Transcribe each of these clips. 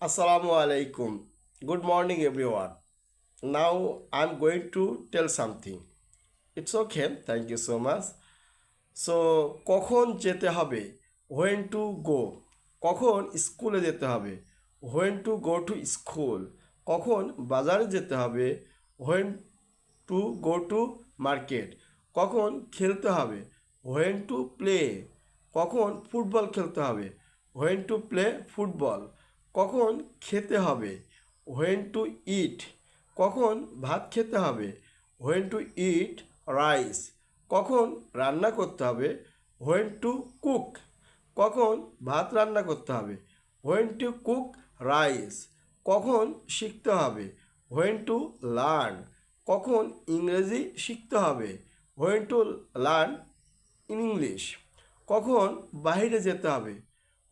Assalamu alaikum. Good morning, everyone. Now I'm going to tell something. It's okay. Thank you so much. So, কখন যেতে হবে? When to go? কখন স্কুলে যেতে হবে? When to go to school? কখন বাজারে যেতে হবে? When to go to market? কখন খেলতে হবে? When to play? কখন ফুটবল খেলতে হবে? When to play football? কখন খেতে হবে? When to eat? কখন ভাত খেতে হবে? When to eat rice? কখন রান্না করতে হবে? When to cook? কখন ভাত রান্না করতে হবে? When to cook rice? কখন শিখতে হবে? When to learn? কখন ইংরেজি শিখতে হবে? When to learn English? কখন বাইরে যেতে হবে?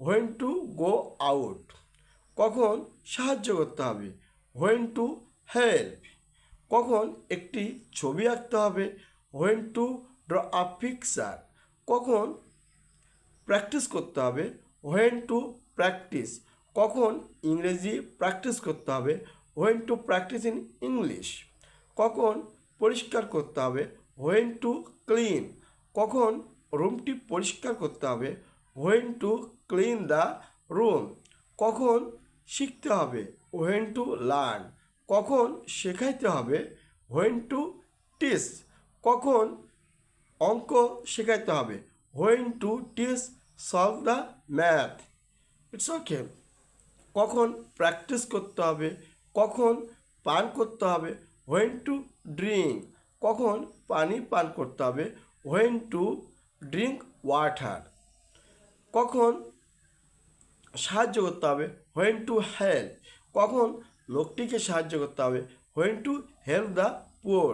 When to go out? কখন সাহায্য করতে হবে? When to help? কখন একটি ছবি আঁকতে হবে? When to draw a picture? কখন প্র্যাকটিস করতে হবে? When to practice? কখন ইংরেজি প্র্যাকটিস করতে হবে? When to practice in English? কখন পরিষ্কার করতে হবে? When to clean? কখন রুমটি পরিষ্কার করতে হবে? When to clean the room? কখন শিখতে হবে? When to learn? কখন শেখাইতে হবে? When to teach? কখন অঙ্ক শেখাইতে হবে? When to teach solve the math? It's okay. কখন প্র্যাকটিস করতে হবে? কখন পান করতে হবে? When to drink? কখন পানি পান করতে হবে? When to drink water? কখন সাহায্য করতে হবে? When to help? কখন লোকটিকে সাহায্য করতে হবে? When to help the poor?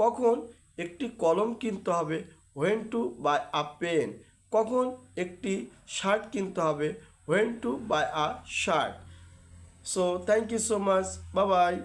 কখন একটি কলম কিনতে হবে? When to buy a pen? কখন একটি শার্ট কিনতে হবে? When to buy a shirt? So thank you so much. Bye bye.